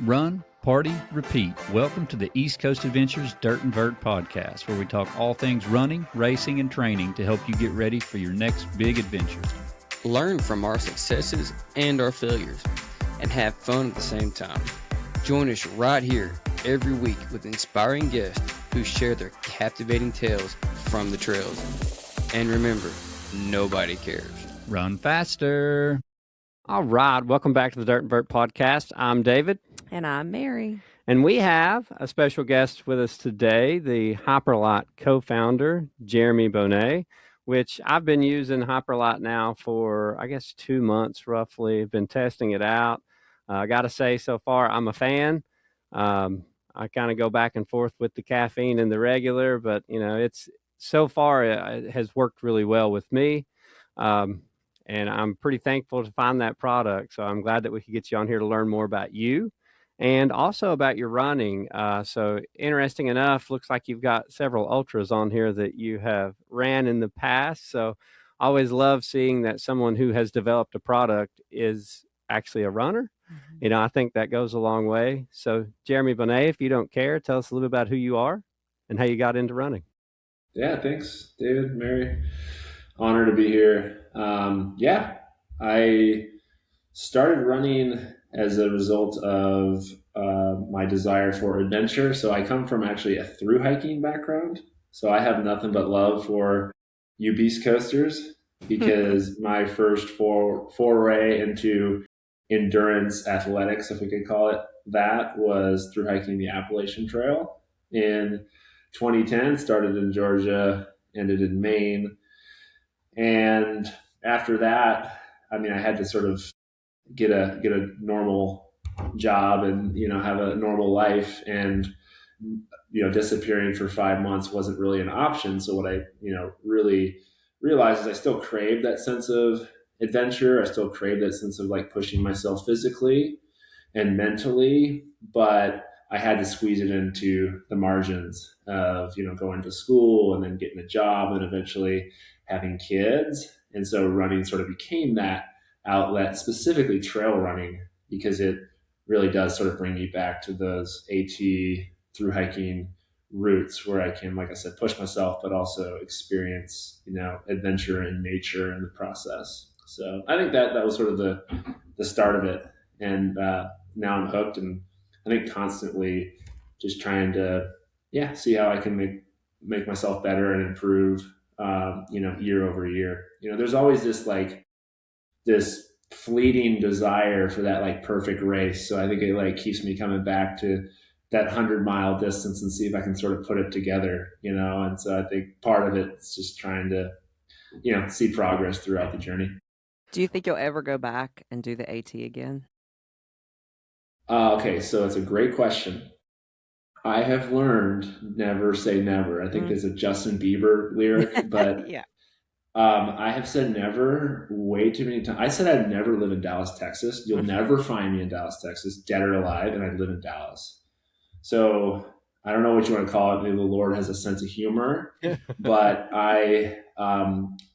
Run, party, repeat. Welcome to the East Coast Adventures Dirt and Vert Podcast, where we talk all things running, racing, and training to help you get ready for your next big adventure. Learn from our successes and our failures, and have fun at the same time. Join us right here every week with inspiring guests who share their captivating tales from the trails. And remember, nobody cares. Run faster. All right. Welcome back to the Dirt and Vert Podcast. I'm David. And I'm Mary. And we have a special guest with us today, the Hyperlyte co-founder, Jeremy Bohnett, which I've been using Hyperlyte now for, 2 months roughly. I've been testing it out. I got to say, so far, I'm a fan. I kind of go back and forth with the caffeine and the regular, but, it's so far it has worked really well with me. And I'm pretty thankful to find that product. So I'm glad that we could get you on here to learn more about you and also about your running. So interesting enough, looks like you've got several ultras on here that you have ran in the past. So I always love seeing that someone who has developed a product is actually a runner. Mm-hmm. I think that goes a long way. So Jeremy Bohnett, if you don't care, tell us a little bit about who you are and how you got into running. Yeah, thanks, David, Mary. Honor to be here. I started running as a result of my desire for adventure. So I come from actually a thru-hiking background. So I have nothing but love for you Beast Coasters because my first foray into endurance athletics, if we could call it that, was through hiking the Appalachian Trail in 2010. Started in Georgia, ended in Maine. And after that, I had to sort of get a normal job and, have a normal life, and, disappearing for 5 months wasn't really an option. So what I, really realized is I still crave that sense of adventure. I still crave that sense of like pushing myself physically and mentally, but I had to squeeze it into the margins of, going to school and then getting a job and eventually having kids. And so running sort of became that outlet, specifically trail running, because it really does sort of bring me back to those AT through hiking routes where I can, like I said, push myself, but also experience, adventure and nature in the process. So I think that was sort of the start of it. And now I'm hooked, and I think constantly just trying to, see how I can make myself better and improve, year over year. There's always this fleeting desire for that like perfect race. So I think it keeps me coming back to that 100-mile distance and see if I can sort of put it together, And so I think part of it is just trying to, see progress throughout the journey. Do you think you'll ever go back and do the AT again? Okay, so it's a great question. I have learned never say never. I think there's a Justin Bieber lyric, but yeah. I have said never way too many times. I said I'd never live in Dallas, Texas. You'll never find me in Dallas, Texas, dead or alive, and I live in Dallas. So I don't know what you want to call it. Maybe the Lord has a sense of humor, but I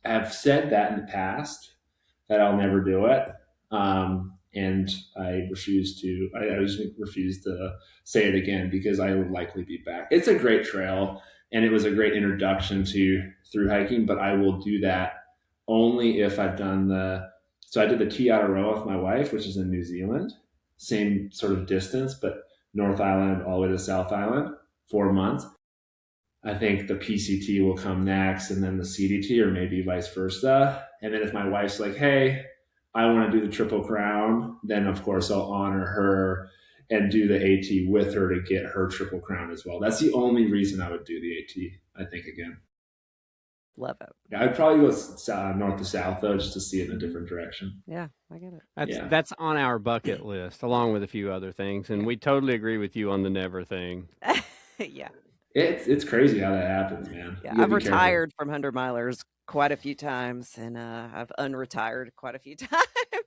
have said that in the past that I'll never do it. And I refuse to say it again because I will likely be back. It's a great trail, and it was a great introduction to through hiking, but I will do that only if I've done so I did the Te Aroa with my wife, which is in New Zealand, same sort of distance, but North Island all the way to South Island, 4 months. I think the PCT will come next, and then the CDT, or maybe vice versa. And then if my wife's like, hey, I want to do the Triple Crown, then of course I'll honor her and do the AT with her to get her Triple Crown as well. That's the only reason I would do the AT, I think, again. Love it. Yeah, I'd probably go north to south, though, just to see it in a different direction. Yeah, I get it. That's on our bucket list, along with a few other things. And we totally agree with you on the never thing. Yeah. It's crazy how that happens, man. Yeah, I've retired from 100-milers quite a few times, and I've unretired quite a few times.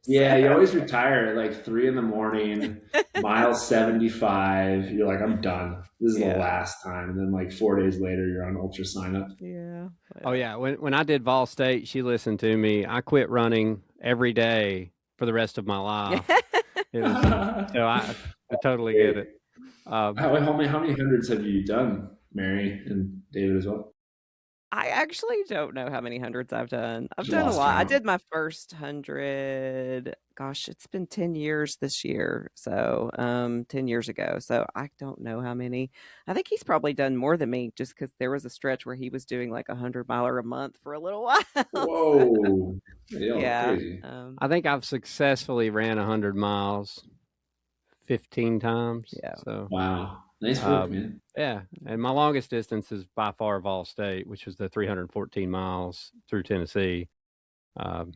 Yeah, you always retire at like 3 a.m, mile 75. You're like, I'm done. This is the last time. And then like 4 days later, you're on ultra sign up. Yeah. Oh yeah. When I did Vol State, she listened to me. I quit running every day for the rest of my life. It was so I totally get it. How many hundreds have you done, Mary and David as well? I actually don't know how many hundreds I've done. I've Just done a lost lot. I count. did my first 100. Gosh, it's been 10 years this year. So, 10 years ago. So I don't know how many. I think he's probably done more than me just because there was a stretch where he was doing like 100-miler a month for a little while. So, Whoa. Y'all are yeah. crazy. I think I've successfully ran 100 miles 15 times. Yeah. So Wow. Nice work, man. yeah, and my longest distance is by far Vol State, which was the 314 miles through Tennessee. But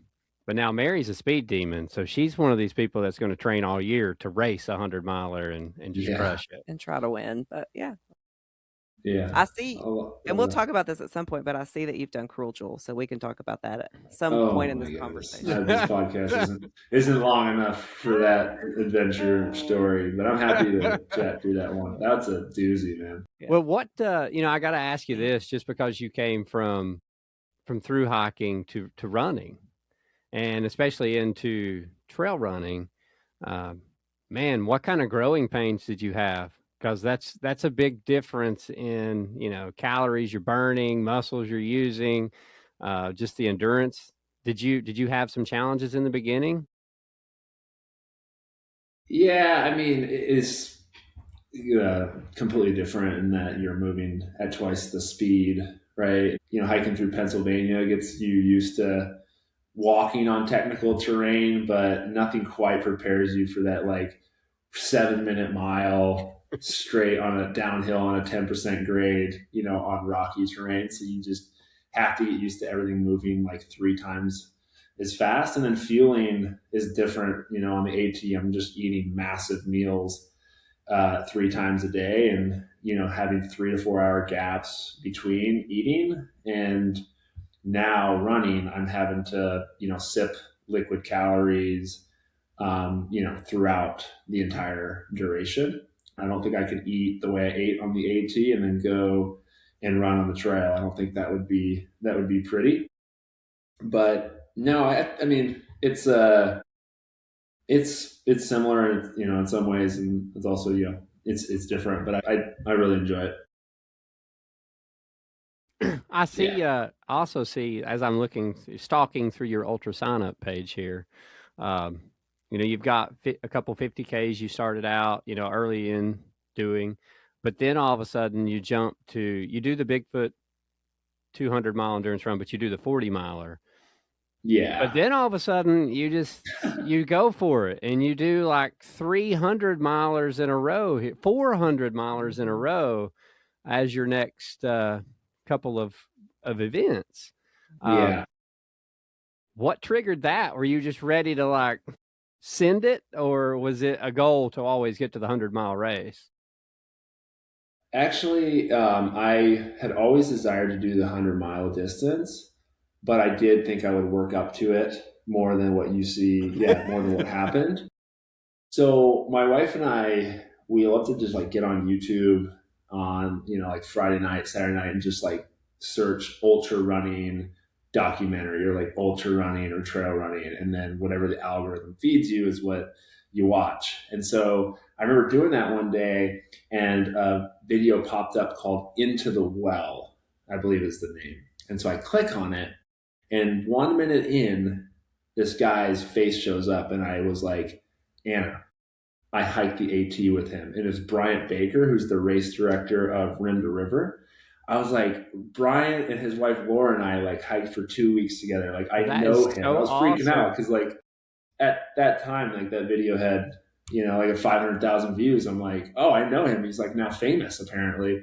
now Mary's a speed demon, so she's one of these people that's going to train all year to race a 100-miler and just Yeah. crush it. And try to win. But yeah, Yeah. I see. I'll- And we'll I'll- talk about this at some point, but I see that you've done Cruel Jewel, so we can talk about that at some Oh point in my this goodness. conversation. This podcast isn't long enough for that adventure story, but I'm happy to chat through that one. That's a doozy, man. Yeah. Well, what I got to ask you this, just because you came from Thru-Hiking to running, and especially into trail running, man, what kind of growing pains did you have? Because that's a big difference in calories you're burning, muscles you're using, just the endurance. Did you have some challenges in the beginning? Yeah, I mean, it's completely different in that you're moving at twice the speed, right? Hiking through Pennsylvania gets you used to walking on technical terrain, but nothing quite prepares you for that 7-minute mile straight on a downhill on a 10% grade, on rocky terrain. So you just have to get used to everything moving 3 times as fast. And then fueling is different. On the AT, I'm just eating massive meals 3 times a day and, having 3 to 4 hour gaps between eating. And now running, I'm having to, sip liquid calories, throughout the entire duration. I don't think I could eat the way I ate on the AT and then go and run on the trail. I don't think that would be pretty. But no, I mean, it's similar, in some ways, and it's also, it's different, but I really enjoy it. I see. I also see, as I'm stalking through your ultra sign up page here, you've got a couple 50Ks you started out, early in doing, but then all of a sudden you do the Bigfoot 200-mile endurance run, but you do the 40-miler. Yeah. But then all of a sudden you go for it and you do 300 milers in a row, 400 milers in a row as your next couple of events. Yeah. What triggered that? Were you just ready to send it, or was it a goal to always get to the 100-mile race? Actually, I had always desired to do the 100-mile distance, but I did think I would work up to it more than what you see. Yeah, more than what happened. So my wife and I, we love to just get on YouTube on, Friday night, Saturday night, and just search ultra running documentary or ultra running or trail running. And then whatever the algorithm feeds you is what you watch. And so I remember doing that one day and a video popped up called Into the Well, I believe is the name. And so I click on it, and 1 minute in, this guy's face shows up, and I was like, Anna, I hiked the AT with him. And it's Bryant Baker, who's the race director of Rim to River. I was like, Bryant and his wife Laura and I hiked for 2 weeks together. I know him. So I was freaking awesome. out because at that time, that video had, a 500,000 views. I'm like, oh, I know him. He's now famous apparently.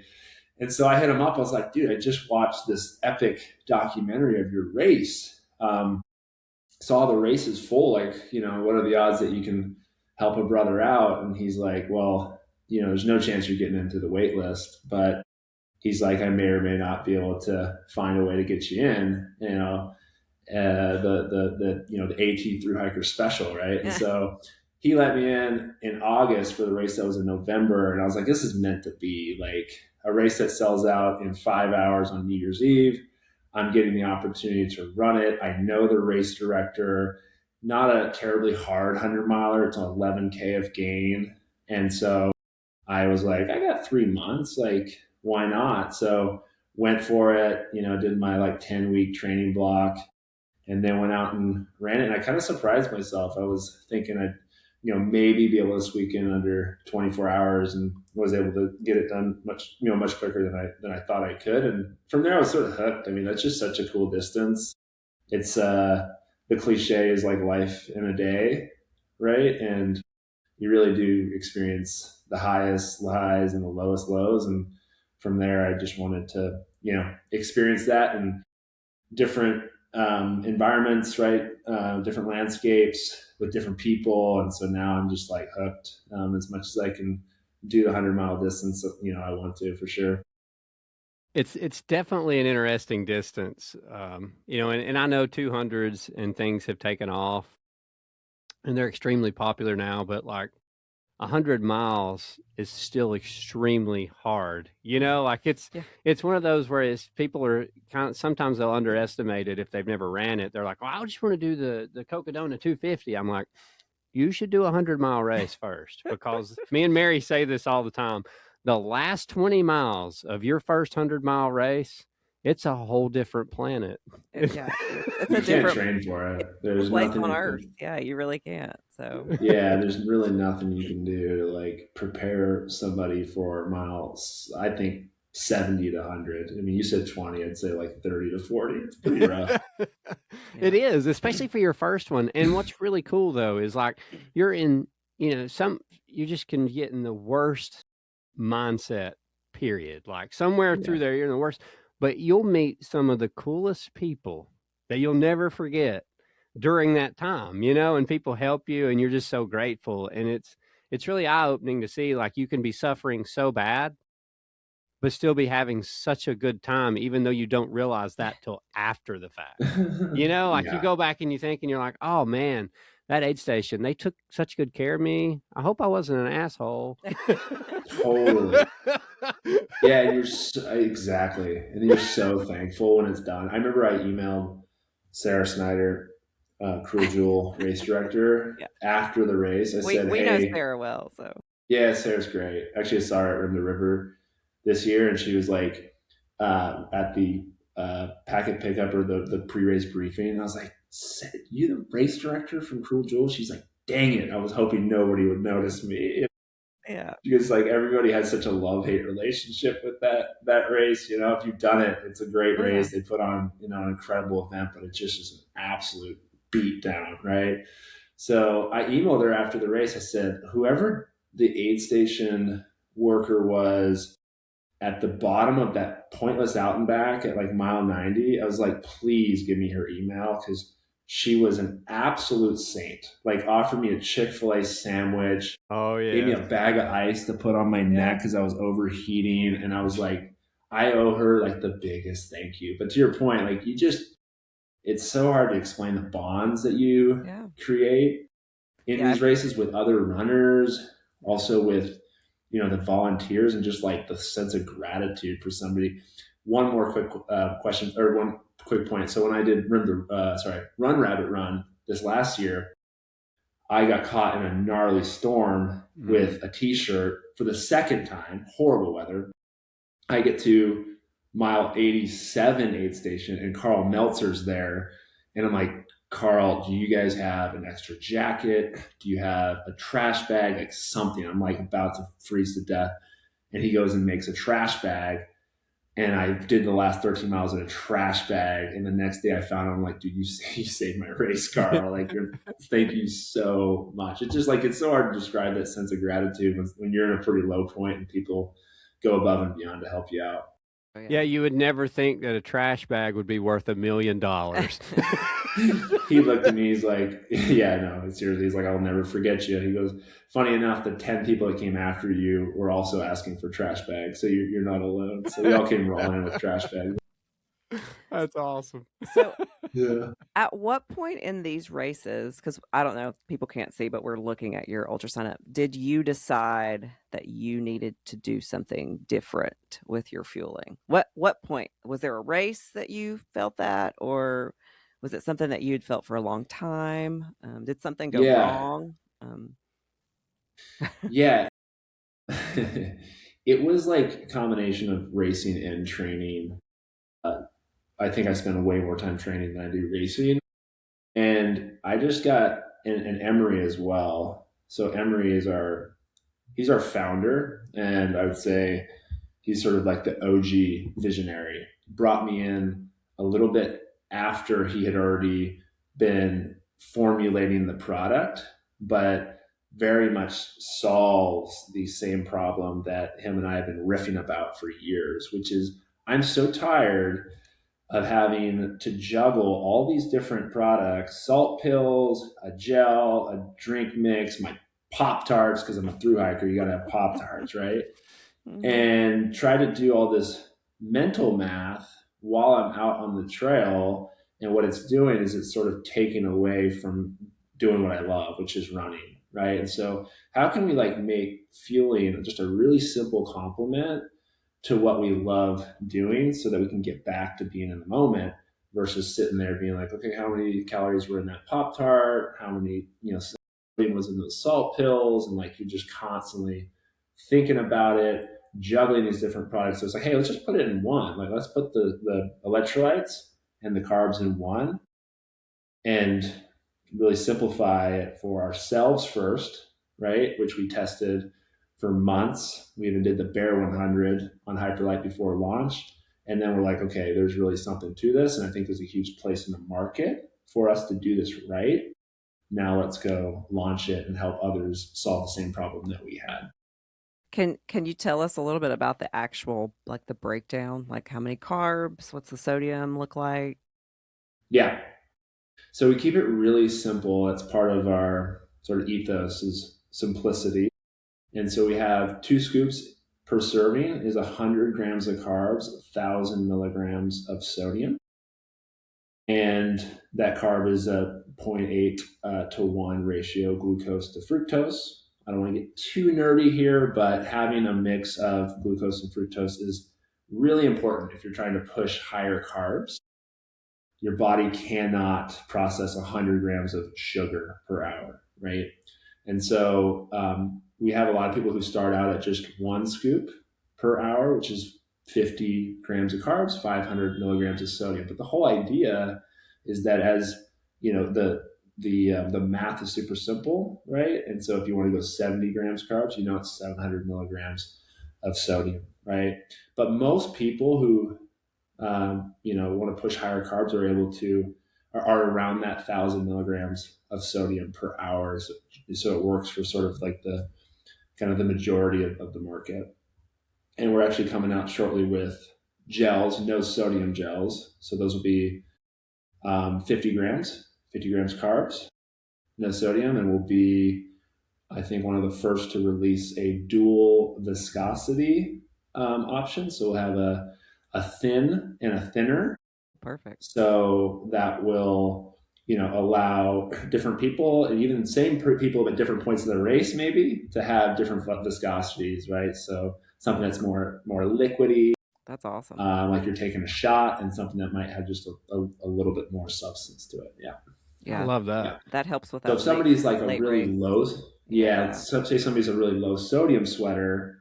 And so I hit him up. I was like, dude, I just watched this epic documentary of your race. Saw the race is full. What are the odds that you can help a brother out? And he's like, well, there's no chance you're getting into the wait list, but he's like, I may or may not be able to find a way to get you in, the AT Thru-Hiker special. Right. And so he let me in August for the race that was in November. And I was like, this is meant to be a race that sells out in 5 hours on New Year's Eve. I'm getting the opportunity to run it. I know the race director. not a terribly hard 100-miler. It's an 11K of gain. And so I was like, I got 3 months. Like, why not? So went for it, did my like 10-week training block, and then went out and ran it. And I kind of surprised myself. I was thinking I'd, maybe be able to squeak in under 24 hours, and was able to get it done much quicker than I thought I could. And from there I was sort of hooked. I mean, that's just such a cool distance. It's the cliche is like life in a day, right? And you really do experience the highest highs and the lowest lows. And from there, I just wanted to, experience that in different environments, right? Different landscapes with different people. And so now I'm just like hooked as much as I can do the 100-mile distance, I want to, for sure. It's definitely an interesting distance, and I know 200s and things have taken off, and they're extremely popular now. But like 100 miles is still extremely hard. Like it's one of those where people are sometimes they'll underestimate it if they've never ran it. They're like, "Oh, I just want to do the Cocodona 250." I'm like, you should do a 100-mile race first, because me and Mary say this all the time. The last 20 miles of your first 100-mile race, it's a whole different planet. Yeah, it's you a different can't train for it. There's place nothing on Earth. Yeah, you really can't. So yeah, there's really nothing you can do to like prepare somebody for miles. I think 70 to 100. I mean, you said 20. I'd say like 30 to 40. It's pretty rough. It is, especially for your first one. And what's really cool though is like you're in, you just can get in the worst mindset, period. Like somewhere through there, you're in the worst, but you'll meet some of the coolest people that you'll never forget during that time, and people help you, and you're just so grateful. And it's really eye-opening to see, like, you can be suffering so bad but still be having such a good time, even though you don't realize that till after the fact. You go back and you think, and you're like, oh man, that aid station, they took such good care of me. I hope I wasn't an asshole. Totally. Yeah, and exactly. And you're so thankful when it's done. I remember I emailed Sarah Snyder, Cruel Jewel race director, after the race. I said, we hey, know Sarah well, so. Yeah, Sarah's great. Actually, I saw her in the river this year, and she was like at the packet pickup or the pre-race briefing. And I was like, you the race director from Cruel Jewel? She's like, dang it, I was hoping nobody would notice me. Yeah, because like everybody has such a love-hate relationship with that race. If you've done it, it's a great race. They put on an incredible event, but it just is an absolute beat down, right? So I emailed her after the race. I said, whoever the aid station worker was at the bottom of that pointless out and back at like mile 90, I was like, please give me her email, because she was an absolute saint. Like, offered me a Chick-fil-A sandwich. Oh yeah. Gave me a bag of ice to put on my neck because I was overheating. And I was like, I owe her like the biggest thank you. But to your point, like it's so hard to explain the bonds that you create in these races with other runners, also with, the volunteers, and just like the sense of gratitude for somebody. One more quick question, or one quick point. So when I did Run Rabbit Run this last year, I got caught in a gnarly storm with a t-shirt for the second time, horrible weather. I get to mile 87 aid station, and Carl Meltzer's there. And I'm like, Carl, do you guys have an extra jacket? Do you have a trash bag? Like something. I'm like about to freeze to death. And he goes and makes a trash bag. And I did the last 13 miles in a trash bag. And the next day I found him, I'm like, dude, you saved my race, Carl. Like, thank you so much. It's just like, it's so hard to describe that sense of gratitude when you're in a pretty low point and people go above and beyond to help you out. Yeah, you would never think that a trash bag would be worth $1 million. He looked at me, he's like, yeah, no, seriously. He's like, I'll never forget you. He goes, funny enough, the 10 people that came after you were also asking for trash bags. So you're not alone. So we all came rolling in with trash bags. That's awesome. So yeah. At what point in these races, because I don't know if people can't see, but we're looking at your ultra sign up, did you decide that you needed to do something different with your fueling? What point? Was there a race that you felt that, or Was it something that you'd felt for a long time? Did something go Yeah. wrong? Yeah. It was like a combination of racing and training. I think I spent way more time training than I do racing. And I just got, and Emery as well. So Emery is he's our founder. And I would say he's sort of like the OG visionary. Brought me in a little bit after he had already been formulating the product, but very much solves the same problem that him and I have been riffing about for years, which is I'm so tired of having to juggle all these different products, salt pills, a gel, a drink mix, my Pop-Tarts, because I'm a thru hiker, you got to have Pop-Tarts, right? And try to do all this mental math while I'm out on the trail. And what it's doing is it's sort of taking away from doing what I love, which is running, right? And so how can we like make fueling just a really simple complement to what we love doing so that we can get back to being in the moment versus sitting there being like, okay, how many calories were in that Pop-Tart? How many, sodium was in those salt pills? And like, you're just constantly thinking about it, juggling these different products. So it's like, hey, let's just put it in one. Like, let's put the electrolytes and the carbs in one and really simplify it for ourselves first, right? Which we tested for months. We even did the Bear 100 on Hyperlyte before launch. And then we're like, okay, there's really something to this. And I think there's a huge place in the market for us to do this right. Now let's go launch it and help others solve the same problem that we had. Can you tell us a little bit about the actual, like the breakdown, like how many carbs, what's the sodium look like? Yeah. So we keep it really simple. That's part of our sort of ethos is simplicity. And so we have 2 scoops per serving is 100 grams of carbs, 1,000 milligrams of sodium. And that carb is a 0.8 to 1 ratio glucose to fructose. I don't want to get too nerdy here, but having a mix of glucose and fructose is really important if you're trying to push higher carbs. Your body cannot process 100 grams of sugar per hour, right? And so we have a lot of people who start out at just 1 scoop per hour, which is 50 grams of carbs, 500 milligrams of sodium. But the whole idea is that as you know, the math is super simple, right? And so if you want to go 70 grams carbs, it's 700 milligrams of sodium, right? But most people who want to push higher carbs are around that 1,000 milligrams of sodium per hour. So it works for sort of like the kind of the majority of the market. And we're actually coming out shortly with gels, no sodium gels. So those will be 50 grams carbs, no sodium, and will be, I think, one of the first to release a dual viscosity option. So we'll have a thin and a thinner. Perfect. So that will, allow different people, and even same people at different points of the race, maybe, to have different viscosities, right? So something that's more liquidy. That's awesome. Like you're taking a shot, and something that might have just a little bit more substance to it. I love that. Yeah. That helps with that. So if somebody's like a really race. low, so say somebody's a really low sodium sweater,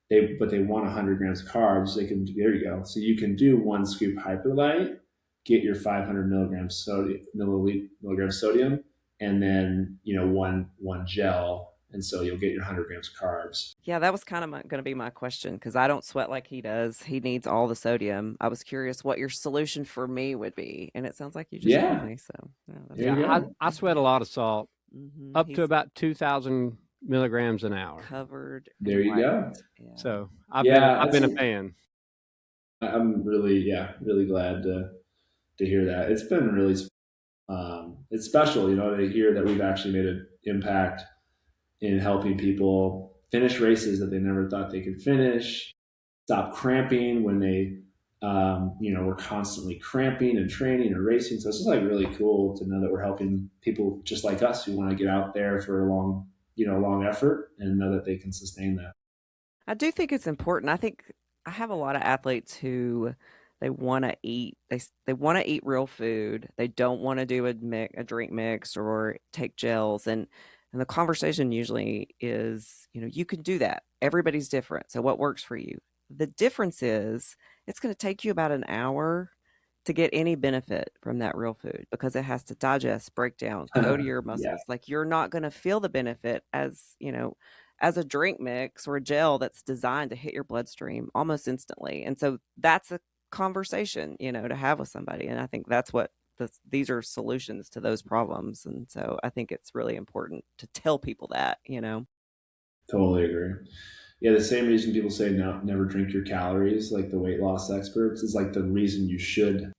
but they want 100 grams of carbs, there you go. So you can do 1 scoop Hyperlyte, get your 500 milligrams sodium, and then, one gel. And so you'll get your 100 grams of carbs. Yeah, that was kind of going to be my question because I don't sweat like he does. He needs all the sodium. I was curious what your solution for me would be. And it sounds like you just told me. So I sweat a lot of salt, up to about 2,000 milligrams an hour. Covered. There you go. Yeah. So I've been a fan. I'm really glad to hear that. It's been really, it's special, to hear that we've actually made an impact in helping people finish races that they never thought they could finish, stop cramping when they, were constantly cramping and training and racing. So it's just like really cool to know that we're helping people just like us who want to get out there for a long effort and know that they can sustain that. I do think it's important. I think I have a lot of athletes who They want to eat. They want to eat real food. They don't want to do a drink mix or take gels. And the conversation usually is, you can do that. Everybody's different. So what works for you? The difference is it's going to take you about an hour to get any benefit from that real food because it has to digest, break down, go to your muscles. Yeah. Like you're not going to feel the benefit as a drink mix or a gel that's designed to hit your bloodstream almost instantly. And so that's a conversation, to have with somebody. And I think that's what these are solutions to those problems. And so I think it's really important to tell people that. Totally agree. Yeah, the same reason people say no, never drink your calories, like the weight loss experts, is like the reason you should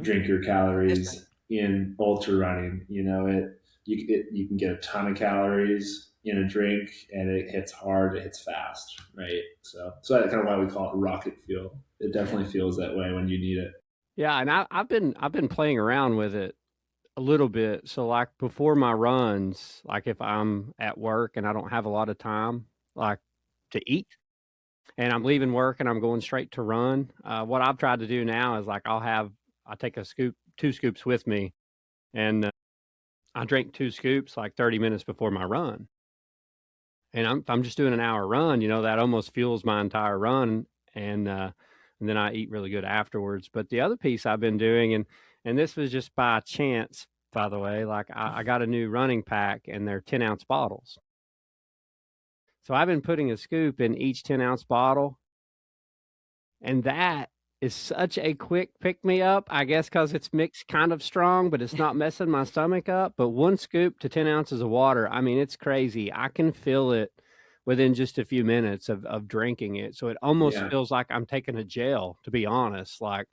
drink your calories in ultra running. You can get a ton of calories in a drink, and it hits hard, it hits fast, right? So that's kind of why we call it rocket fuel. It definitely feels that way when you need it. Yeah, and I've been playing around with it a little bit. So like before my runs, like if I'm at work and I don't have a lot of time, like to eat, and I'm leaving work and I'm going straight to run, what I've tried to do now is like I take two scoops with me, and I drink 2 scoops like 30 minutes before my run. And if I'm just doing an hour run, that almost fuels my entire run, and then I eat really good afterwards. But the other piece I've been doing, and this was just by chance, by the way, like I got a new running pack, and they're 10-ounce bottles. So I've been putting a scoop in each 10-ounce bottle, and that is such a quick pick-me-up, I guess because it's mixed kind of strong, but it's not messing my stomach up. But 1 scoop to 10 ounces of water, I mean, it's crazy. I can feel it within just a few minutes of drinking it. So it almost feels like I'm taking a gel, to be honest. Like,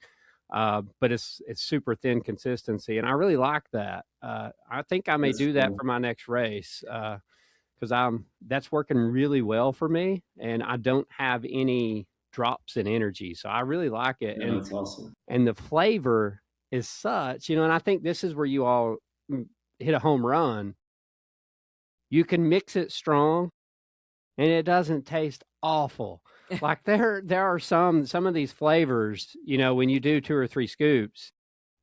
but it's super thin consistency, and I really like that. I think I may do that for my next race because that's working really well for me, and I don't have any drops in energy. So I really like it. Yeah, that's awesome. And the flavor is such, and I think this is where you all hit a home run. You can mix it strong and it doesn't taste awful. Like there are some of these flavors, when you do 2 or 3 scoops,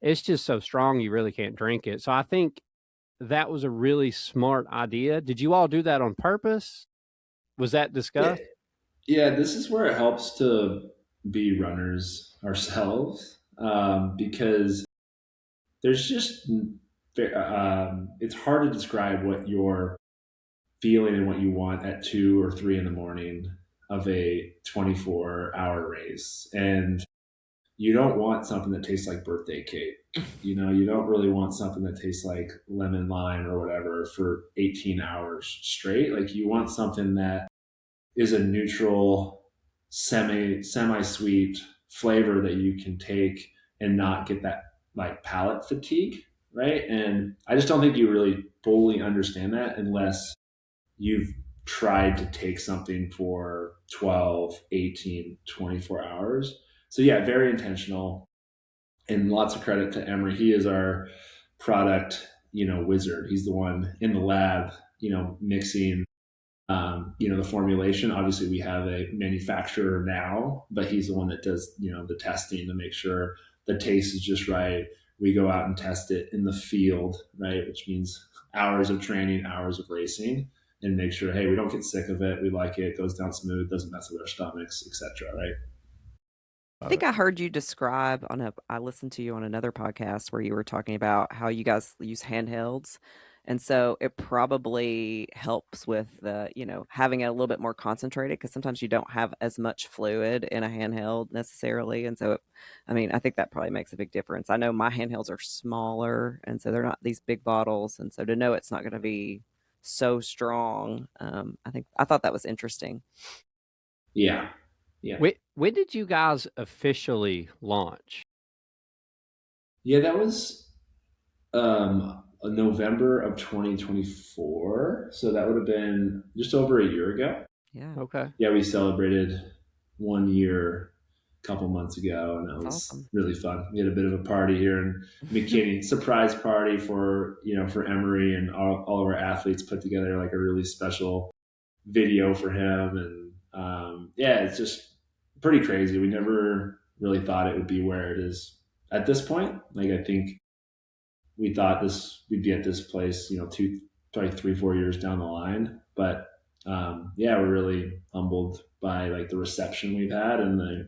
it's just so strong you really can't drink it. So I think that was a really smart idea. Did you all do that on purpose? Was that discussed? Yeah, this is where it helps to be runners ourselves because there's just it's hard to describe what you're feeling and what you want at 2 or 3 in the morning of a 24-hour race. And you don't want something that tastes like birthday cake. You don't really want something that tastes like lemon lime or whatever for 18 hours straight. Like you want something that is a neutral, semi-sweet flavor that you can take and not get that like palate fatigue, right? And I just don't think you really fully understand that unless you've tried to take something for 12, 18, 24 hours. So yeah, very intentional, and lots of credit to Emery. He is our product, wizard. He's the one in the lab, mixing the formulation. Obviously we have a manufacturer now, but he's the one that does, the testing to make sure the taste is just right. We go out and test it in the field, right? Which means hours of training, hours of racing, and make sure, hey, we don't get sick of it. We like it goes down smooth, doesn't mess with our stomachs, etc. Right? I think I heard you describe I listened to you on another podcast where you were talking about how you guys use handhelds. And so it probably helps with having it a little bit more concentrated because sometimes you don't have as much fluid in a handheld necessarily. And so, I think that probably makes a big difference. I know my handhelds are smaller, and so they're not these big bottles. And so to know it's not going to be so strong, I thought that was interesting. Yeah. When did you guys officially launch? Yeah, that was November of 2024. So that would have been just over a year ago. Yeah. Okay. Yeah, we celebrated 1 year a couple months ago, and that was awesome. Really fun. We had a bit of a party here in McKinney, surprise party for Emery, and all of our athletes put together like a really special video for him. And it's just pretty crazy. We never really thought it would be where it is at this point. Like, I think we thought we'd be at this place, 3-4 years down the line. But yeah, we're really humbled by like the reception we've had and the,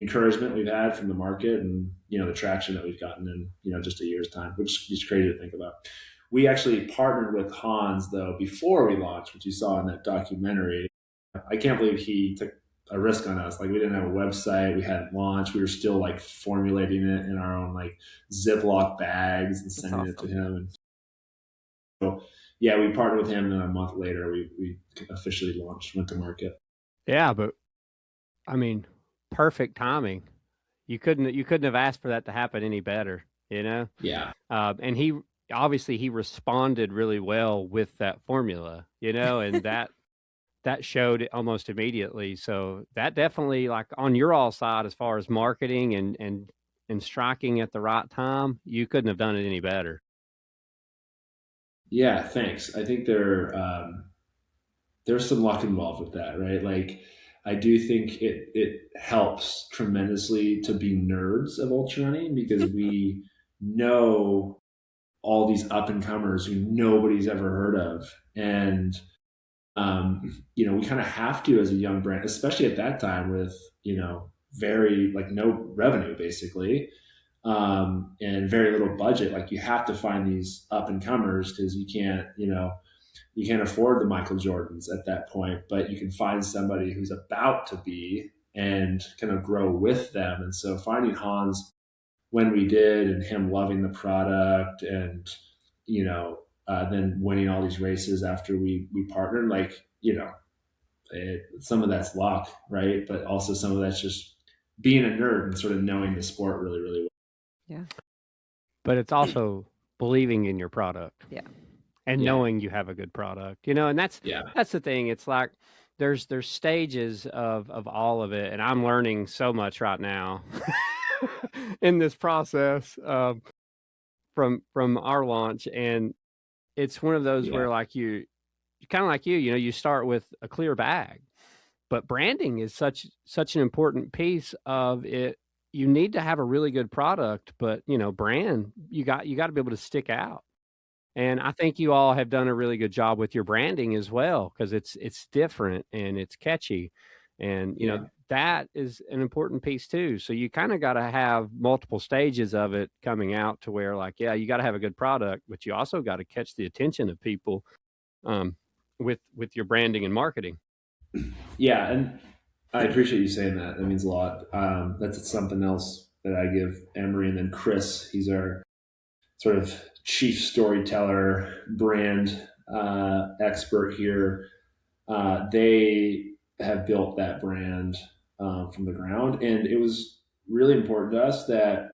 encouragement we've had from the market and, the traction that we've gotten in, just a year's time, which is crazy to think about. We actually partnered with Hans though, before we launched, which you saw in that documentary. I can't believe he took a risk on us. Like, we didn't have a website, we hadn't launched, we were still like formulating it in our own like Ziploc bags and sending it to him. And so yeah, we partnered with him, and a month later we officially went to market. Yeah, but I mean, perfect timing. You couldn't have asked for that to happen any better, Yeah. And he obviously responded really well with that formula, and that showed it almost immediately. So that definitely, like, on your all side, as far as marketing and striking at the right time, you couldn't have done it any better. Yeah, thanks. I think there's some luck involved with that, right? Like, I do think it helps tremendously to be nerds of ultra running, because we know all these up and comers who nobody's ever heard of. And, we kind of have to, as a young brand, especially at that time with, very like no revenue basically, and very little budget. Like, you have to find these up and comers, because you can't afford the Michael Jordans at that point, but you can find somebody who's about to be and kind of grow with them. And so finding Hans when we did, and him loving the product, and, then winning all these races after we partnered, like, some of that's luck, right? But also some of that's just being a nerd and sort of knowing the sport really, really well. Yeah. But it's also believing in your product. Yeah. And Yeah. knowing you have a good product, and that's the thing. It's like there's stages of all of it, and I'm learning so much right now in this process from our launch. And it's one of those where, like, you kind of like you start with a clear bag, but branding is such an important piece of it. You need to have a really good product, but brand, you got to be able to stick out. And I think you all have done a really good job with your branding as well, because it's different and it's catchy. And, that is an important piece too. So you kind of got to have multiple stages of it coming out to where, like, yeah, you got to have a good product, but you also got to catch the attention of people with your branding and marketing. Yeah. And I appreciate you saying that. That means a lot. That's something else that I give Emery, and then Chris, he's our sort of chief storyteller, brand expert here. They have built that brand from the ground, and it was really important to us that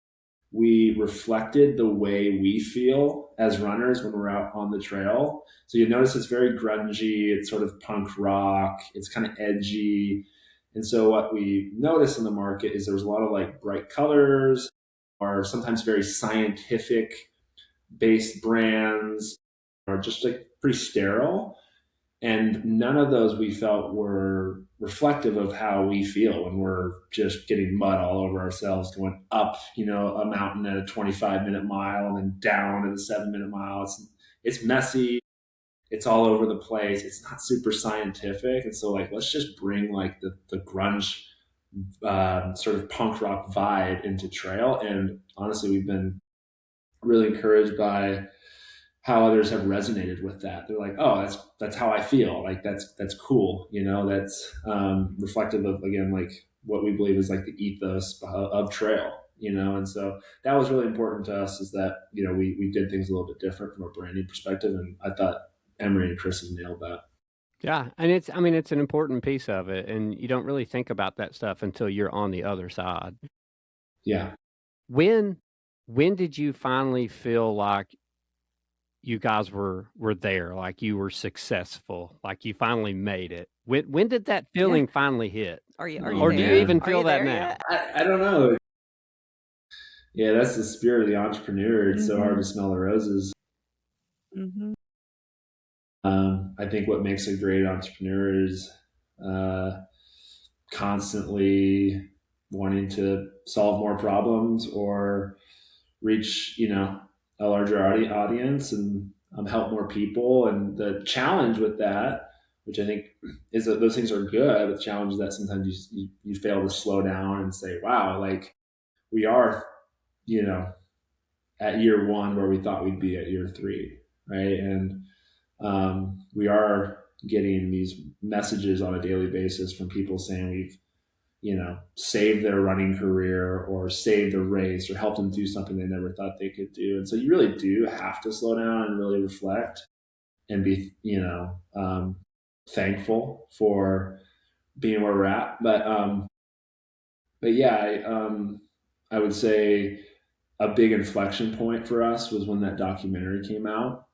we reflected the way we feel as runners when we're out on the trail. So you notice it's very grungy, it's sort of punk rock, it's kind of edgy. And so what we noticed in the market is there was a lot of like bright colors, or sometimes very scientific based brands, or just like pretty sterile. And none of those we felt were reflective of how we feel when we're just getting mud all over ourselves, going up, a mountain at a 25-minute mile and then down at a 7-minute mile. It's messy. It's all over the place. It's not super scientific. And so, like, let's just bring like the grunge sort of punk rock vibe into trail. And honestly, we've been really encouraged by how others have resonated with that. They're like, oh, that's how I feel. Like, that's cool. That's reflective of, again, like what we believe is like the ethos of trail, And so that was really important to us, is that, we did things a little bit different from a branding perspective. And I thought Emery and Chris have nailed that. Yeah. And it's an important piece of it. And you don't really think about that stuff until you're on the other side. Yeah. When did you finally feel like you guys were there, like you were successful, like you finally made it? When did that feeling finally hit? Are you or do you even feel that now? I don't know. Yeah, that's the spirit of the entrepreneur. It's so hard to smell the roses. Mm-hmm. I think what makes a great entrepreneur is constantly wanting to solve more problems or reach, a larger audience and help more people. And the challenge with that, which I think is that those things are good. The challenge is that sometimes you fail to slow down and say, wow, like we are, at year one where we thought we'd be at year three, right? And we are getting these messages on a daily basis from people saying we've, saved their running career or saved a race or helped them do something they never thought they could do. And so you really do have to slow down and really reflect and be, thankful for being where we're at. But yeah, I would say a big inflection point for us was when that documentary came out.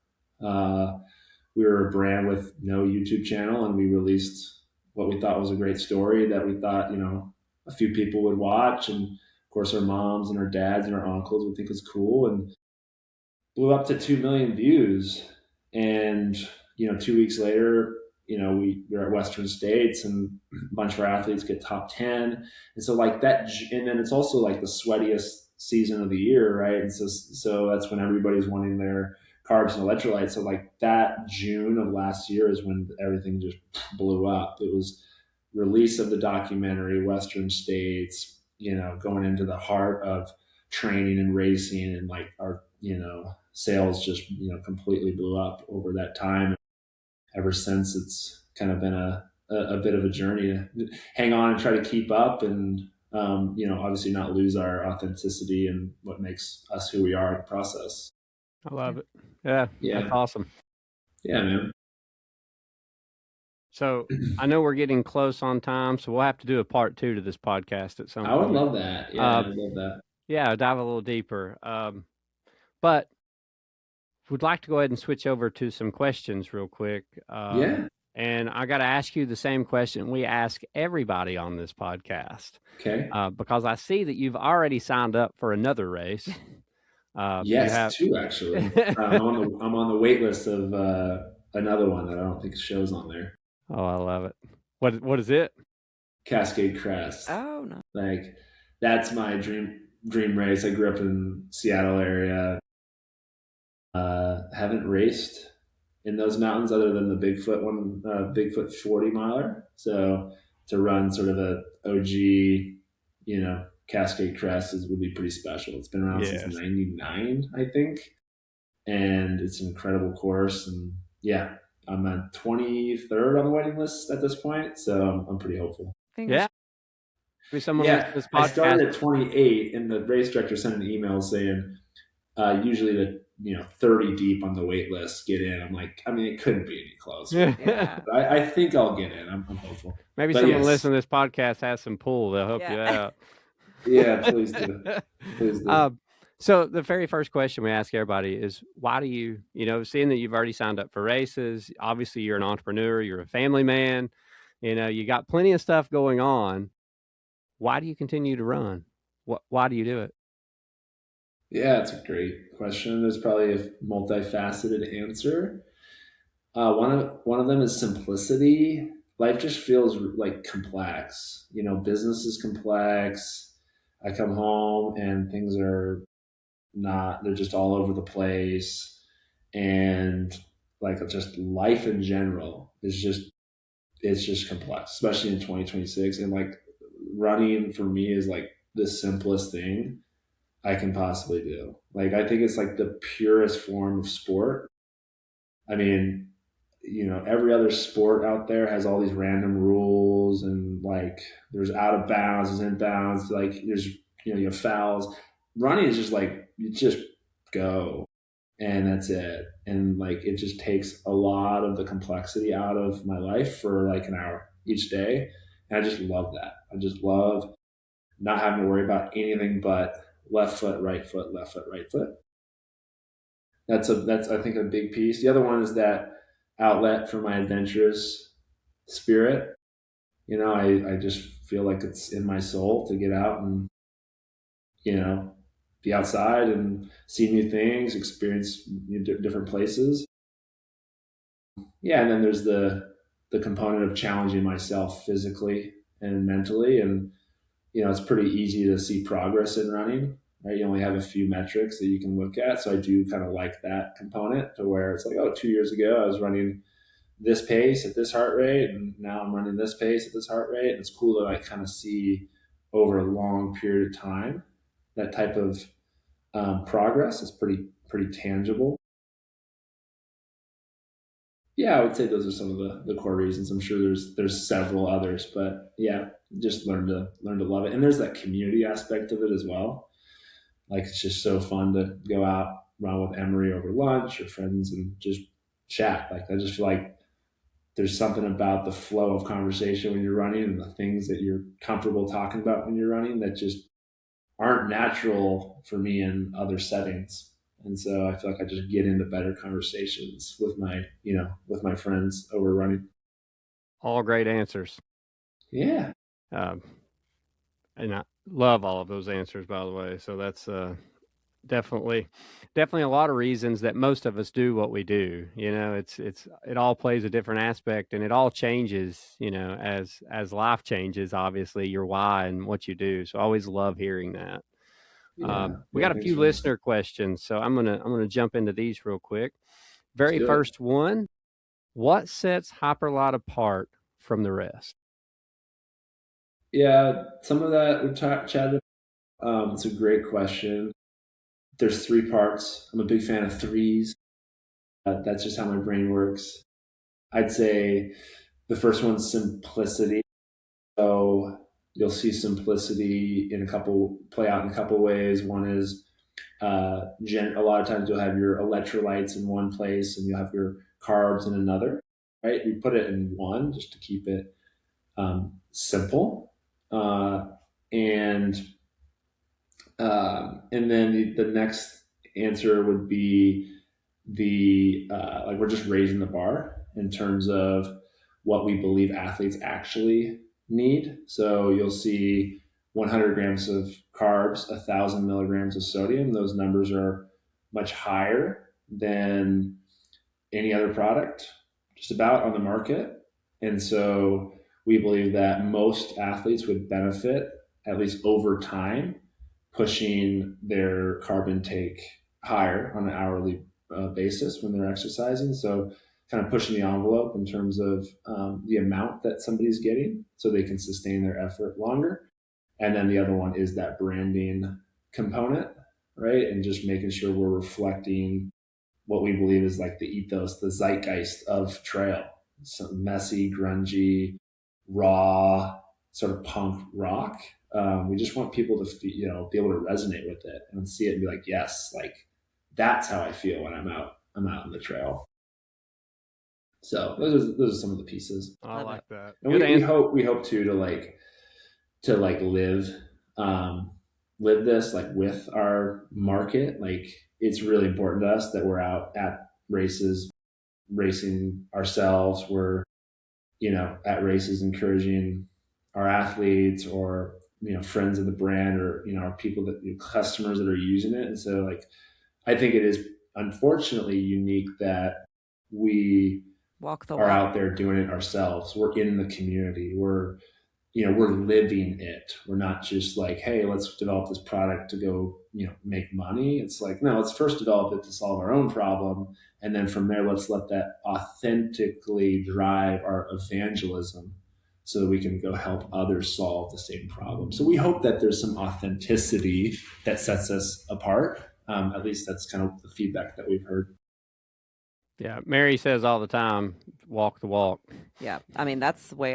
We were a brand with no YouTube channel, and we released what we thought was a great story that we thought, a few people would watch. And of course, our moms and our dads and our uncles would think it was cool, and blew up to 2 million views. And, 2 weeks later, we're at Western States, and a bunch of our athletes get top 10. And so like that, and then it's also like the sweatiest season of the year, right? And so that's when everybody's wanting their carbs and electrolytes. So like that June of last year is when everything just blew up. It was release of the documentary, Western States, going into the heart of training and racing, and like our, sales just, completely blew up over that time. Ever since, it's kind of been a bit of a journey to hang on and try to keep up, and obviously not lose our authenticity and what makes us who we are in the process. I love it. Yeah. That's awesome. Yeah, man. So I know we're getting close on time, so we'll have to do a part 2 to this podcast at some point. I would love that. Yeah, I would love that. Yeah, dive a little deeper. But would like to go ahead and switch over to some questions real quick. And I got to ask you the same question we ask everybody on this podcast. Okay. Because I see that you've already signed up for another race. Yes, 2 actually. I'm on the wait list of another one that I don't think shows on there. Oh, I love it. What is it? Cascade Crest. Oh no. Like that's my dream race. I grew up in Seattle area. Haven't raced in those mountains other than the Bigfoot 40 miler. So to run sort of a OG, Cascade Crest would be pretty special. It's been around since 99, I think. And it's an incredible course. And yeah, I'm at 23rd on the waiting list at this point. So I'm pretty hopeful. Yeah. Maybe someone this podcast. I started at 28 and the race director sent an email saying, usually the 30 deep on the wait list get in. I'm like, it couldn't be any closer. Yeah. I think I'll get in. I'm hopeful. Maybe someone listening to this podcast has some pull. They'll help you out. Yeah, please do. Please do. So the very first question we ask everybody is, why do you, seeing that you've already signed up for races, obviously you're an entrepreneur, you're a family man, you got plenty of stuff going on. Why do you continue to run? Why do you do it? Yeah, it's a great question. There's probably a multifaceted answer. One of them is simplicity. Life just feels like complex. Business is complex. I come home and things are they're just all over the place. And like just life in general is it's just complex, especially in 2026. And like running for me is like the simplest thing I can possibly do. Like, I think it's like the purest form of sport. Every other sport out there has all these random rules, and like there's out of bounds, there's in bounds, like there's, you have fouls. Running is just like, you just go and that's it. And like, it just takes a lot of the complexity out of my life for like an hour each day. And I just love that. I just love not having to worry about anything but left foot, right foot, left foot, right foot. That's I think a big piece. The other one is that outlet for my adventurous spirit. I just feel like it's in my soul to get out and, be outside and see new things, experience different places. Yeah. And then there's the component of challenging myself physically and mentally. And it's pretty easy to see progress in running, right? You only have a few metrics that you can look at. So I do kind of like that component to where it's like, oh, 2 years ago I was running this pace at this heart rate, and now I'm running this pace at this heart rate. And it's cool to like kind of see over a long period of time that type of progress is pretty tangible. Yeah, I would say those are some of the core reasons. I'm sure there's several others, but yeah, just learn to love it. And there's that community aspect of it as well. Like it's just so fun to go out, run with Emery over lunch or friends and just chat. Like I just feel like there's something about the flow of conversation when you're running and the things that you're comfortable talking about when you're running that just aren't natural for me in other settings. And so I feel like I just get into better conversations with my friends over running. All great answers. Yeah. And I love all of those answers, by the way. So that's definitely a lot of reasons that most of us do what we do. It all plays a different aspect, and it all changes, as life changes, obviously, your why and what you do. So I always love hearing that. We got a few listener questions, so I'm gonna jump into these real quick. Very first one: what sets Hyperlyte apart from the rest? Yeah, some of that we've chatted. It's a great question. There's 3 parts. I'm a big fan of threes. That's just how my brain works. I'd say the first one's simplicity. So you'll see simplicity play out in a couple ways. One is a lot of times you'll have your electrolytes in one place and you'll have your carbs in another, right? We put it in one just to keep it simple. And then the next answer would be like we're just raising the bar in terms of what we believe athletes actually need. So you'll see 100 grams of carbs, 1,000 milligrams of sodium. Those numbers are much higher than any other product just about on the market. And so we believe that most athletes would benefit, at least over time, pushing their carb intake higher on an hourly basis when they're exercising. So kind of pushing the envelope in terms of the amount that somebody's getting so they can sustain their effort longer. And then the other one is that branding component, right? And just making sure we're reflecting what we believe is like the ethos, the zeitgeist of trail. So messy, grungy, raw, sort of punk rock. We just want people to be able to resonate with it and see it and be like, yes, like that's how I feel when I'm out on the trail. So those are some of the pieces. I like that. And we hope to live this like with our market. Like it's really important to us that we're out at races, racing ourselves. We're at races encouraging our athletes or friends of the brand or our people that customers that are using it. And so like I think it is unfortunately unique that we are out there doing it ourselves. We're in the community. We're living it. We're not just like, hey, let's develop this product to go, make money. It's like, no, let's first develop it to solve our own problem. And then from there, let's let that authentically drive our evangelism so that we can go help others solve the same problem. So we hope that there's some authenticity that sets us apart. At least that's kind of the feedback that we've heard. Yeah, Mary says all the time, walk the walk. Yeah, I mean, that's the way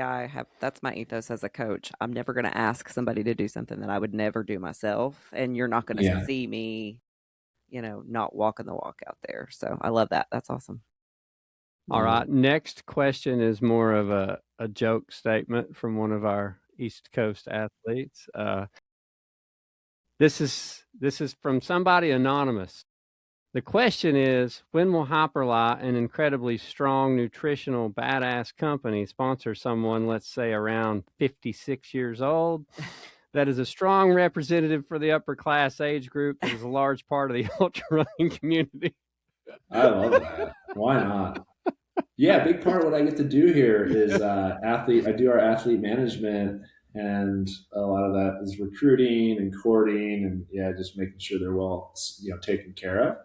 that's my ethos as a coach. I'm never going to ask somebody to do something that I would never do myself. And you're not going to see me, not walking the walk out there. So I love that. That's awesome. All right. Next question is more of a joke statement from one of our East Coast athletes. This is from somebody anonymous. The question is, when will Hyperlyte, an incredibly strong, nutritional, badass company, sponsor someone, let's say around 56 years old, that is a strong representative for the upper class age group that is a large part of the ultra running community? I love that. Why not? Yeah, a big part of what I get to do here is I do our athlete management And a lot of that is recruiting and courting and just making sure they're well, taken care of.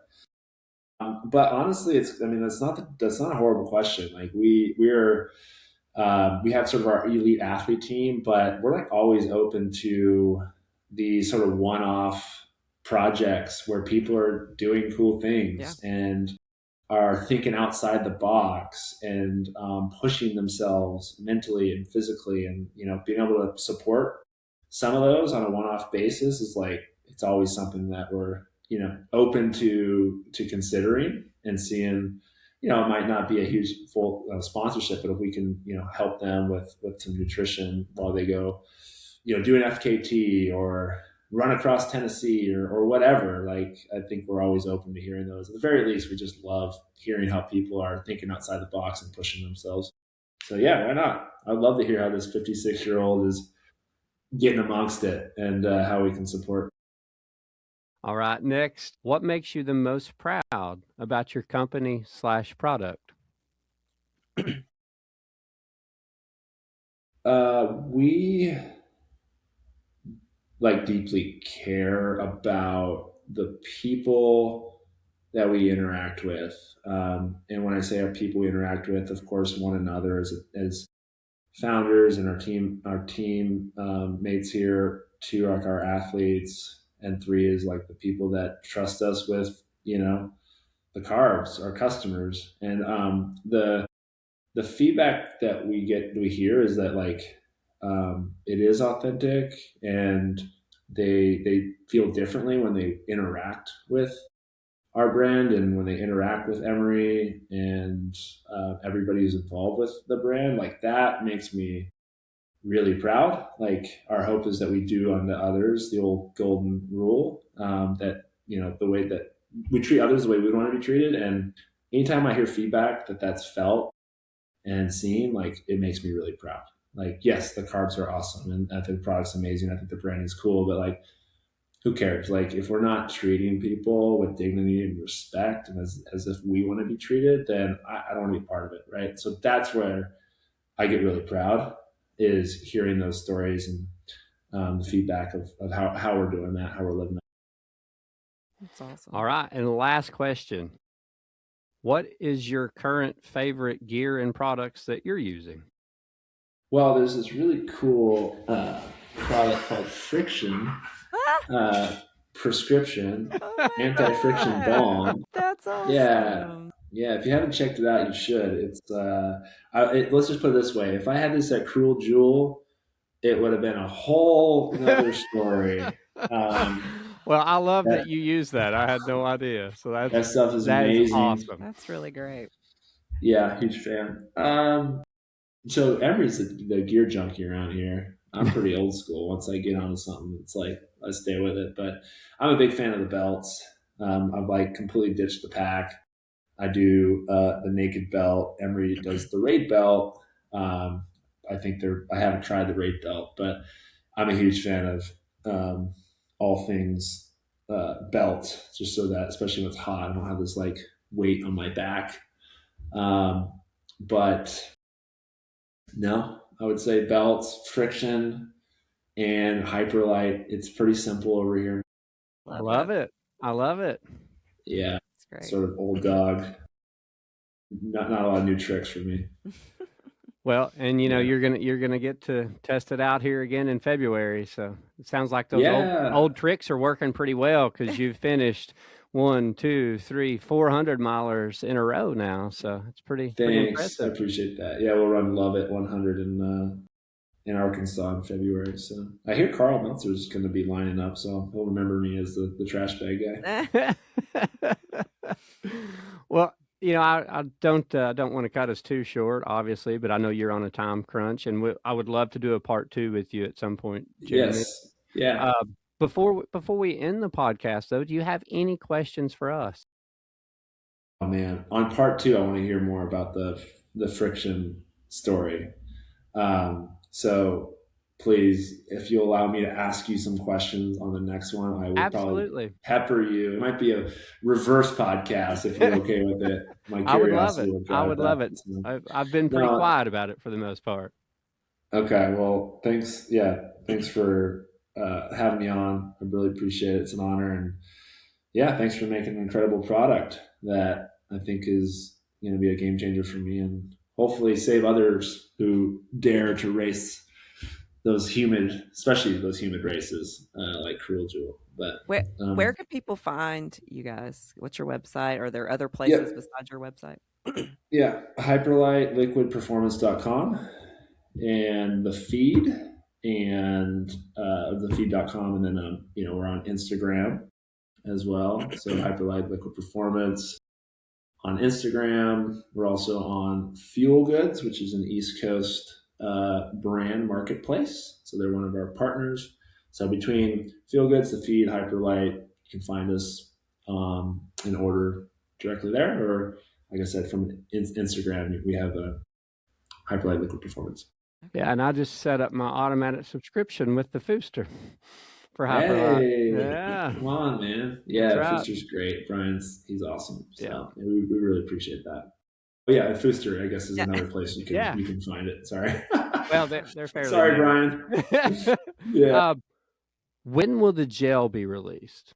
But honestly, that's not a horrible question. Like we have sort of our elite athlete team, but we're like always open to the sort of one-off projects where people are doing cool things and are thinking outside the box and pushing themselves mentally and physically, and being able to support some of those on a one-off basis is like, it's always something that we're open to considering and seeing. It might not be a huge full sponsorship, but if we can help them with some nutrition while they go do an FKT or run across Tennessee or whatever, like, I think we're always open to hearing those. At the very least, we just love hearing how people are thinking outside the box and pushing themselves. So yeah, why not? I'd love to hear how this 56-year-old is getting amongst it and how we can support. All right, next, what makes you the most proud about your company/product? We deeply care about the people that we interact with. And when I say our people we interact with, of course, one another as founders and our team mates here. 2 are our athletes, and 3 is like the people that trust us with, the carbs, our customers. And the feedback that we hear is that it is authentic, and they feel differently when they interact with our brand and when they interact with Emory and everybody who's involved with the brand. Like, that makes me really proud. Like, our hope is that we do unto others the old golden rule, that the way that we treat others the way we want to be treated. And anytime I hear feedback that's felt and seen, like, it makes me really proud. Like, yes, the carbs are awesome, and I think the product's amazing. I think the brand is cool, but like, who cares? Like, if we're not treating people with dignity and respect and as if we want to be treated, then I don't want to be part of it, right? So that's where I get really proud, is hearing those stories and the feedback of how we're doing that, how we're living that. That's awesome. All right, and the last question. What is your current favorite gear and products that you're using? Well, there's this really cool product called Friction, prescription, anti-friction balm. That's awesome. Yeah. If you haven't checked it out, you should. It's let's just put it this way: if I had this at Cruel Jewel, it would have been a whole other story. Well, I love that you use that. I had no idea. So that stuff is amazing. Is awesome. That's really great. Yeah, huge fan. So Emery's the gear junkie around here. I'm pretty old school. Once I get onto something, it's like I stay with it. But I'm a big fan of the belts. I've completely ditched the pack. I do the naked belt. Emory does the Raid belt. I haven't tried the Raid belt, but I'm a huge fan of all things belt, just so that, especially when it's hot, I don't have this weight on my back. But no, I would say belts, Friction, and Hyperlyte. It's pretty simple over here. I love it. Yeah, that's great. Sort of old dog. Not a lot of new tricks for me. Well, you're gonna get to test it out here again in February. So it sounds like those old tricks are working pretty well, because you've finished 1, 2, 3, 400 milers in a row now. So it's pretty impressive. I appreciate that. Yeah, we'll run Love It 100 in Arkansas in February. So I hear Carl Meltzer's going to be lining up, so he'll remember me as the trash bag guy. Well, I don't want to cut us too short, obviously, but I know you're on a time crunch, and I would love to do a part 2 with you at some point, Jeremy. Yes. Yeah. Before we end the podcast, though, do you have any questions for us? Oh man, on part 2, I want to hear more about the Friction story. So please, if you allow me to ask you some questions on the next one, I will probably pepper you. It might be a reverse podcast if you're okay with it. My curiosity I would love it. So, I've been pretty quiet about it for the most part. Okay. Well, thanks. Yeah. Thanks for having me on. I really appreciate it. It's an honor. And yeah, thanks for making an incredible product that I think is going to be a game changer for me and hopefully save others who dare to race those humid, especially those humid races like Cruel Jewel. But Where can people find you guys? What's your website? Are there other yeah, places besides your website? yeah, Hyperlyte Liquid Performance.com and the feed and the feed.com. And then, we're on Instagram as well. So Hyperlyte Liquid Performance on Instagram. We're also on Fuel Goods, which is an East Coast brand marketplace. So they're one of our partners. So between Fuel Goods, the feed, Hyperlyte, you can find us and order directly there. Or, like I said, from Instagram, we have a Hyperlyte Liquid Performance. Yeah, and I just set up my automatic subscription with the Fooster for Hyperlyte. Hey, Yeah, come on, man. Yeah, right. Fooster's great. He's awesome. So Yeah. we really appreciate that. But yeah, Fooster, I guess, is another place you can find it. Sorry. Well, they're fairly. Sorry, Brian. Yeah. When will the gel be released?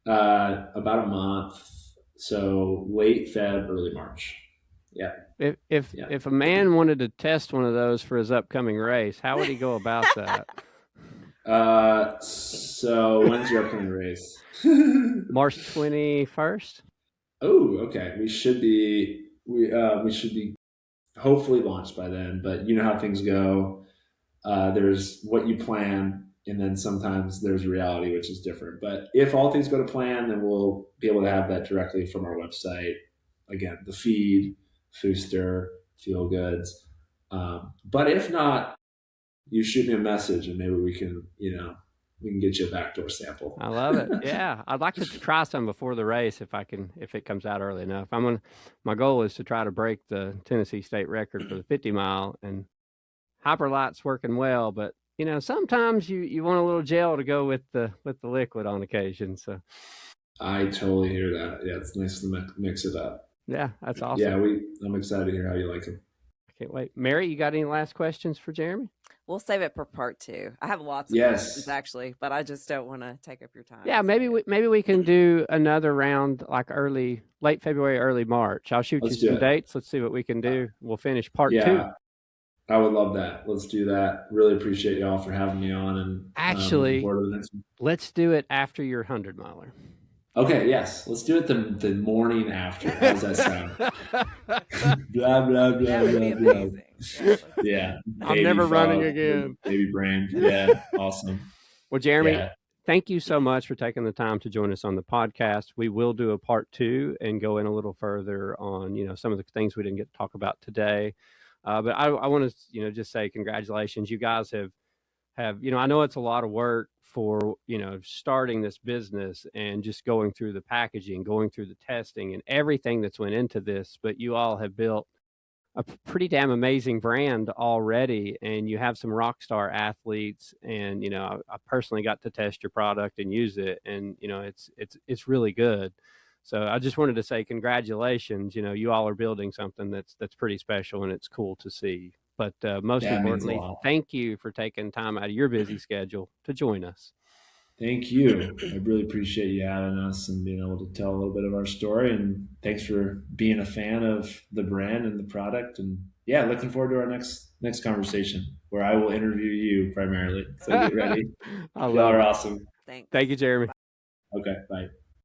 About a month. So late Feb, early March. Yeah. If a man wanted to test one of those for his upcoming race, how would he go about that? So when's your upcoming race? March 21st. Oh, okay. We should be hopefully launched by then, but you know how things go. There's what you plan, and then sometimes there's reality, which is different. But if all things go to plan, then we'll be able to have that directly from our website. Again, the feed, Fooster, Feel Goods. But if not, you shoot me a message, and maybe we can get you a backdoor sample. I love it. Yeah, I'd like to try some before the race if it comes out early enough. My goal is to try to break the Tennessee state record for the 50 mile, and Hyperlyte's working well, but sometimes you want a little gel to go with the liquid on occasion. So I totally hear that. Yeah, it's nice to mix it up. Yeah, that's awesome. Yeah, I'm excited to hear how you like them. I can't wait. Mary, you got any last questions for Jeremy? We'll save it for part 2. I have lots of questions actually, but I just don't want to take up your time. Yeah, maybe we can do another round like late February, early March. I'll shoot you some dates. Let's see what we can do. We'll finish part 2. I would love that. Let's do that. Really appreciate y'all for having me on. And actually, let's do it after your 100 miler. Okay, yes. Let's do it the morning after. How does that sound? Blah, blah, blah, that would be amazing. Yeah. I'm never running again. Baby brain. Yeah, awesome. Well, Jeremy, thank you so much for taking the time to join us on the podcast. We will do a part 2 and go in a little further on, some of the things we didn't get to talk about today. But I want to, just say congratulations. You guys have, I know it's a lot of work for, starting this business and just going through the packaging, going through the testing and everything that's went into this. But you all have built a pretty damn amazing brand already. And you have some rock star athletes. And, I personally got to test your product and use it. And, it's really good. So I just wanted to say congratulations. You all are building something that's pretty special, and it's cool to see. But most importantly, thank you for taking time out of your busy schedule to join us. Thank you. I really appreciate you having us and being able to tell a little bit of our story. And thanks for being a fan of the brand and the product. And yeah, looking forward to our next conversation where I will interview you primarily. So get ready. Y'all are awesome. Thanks. Thank you, Jeremy. Okay, bye.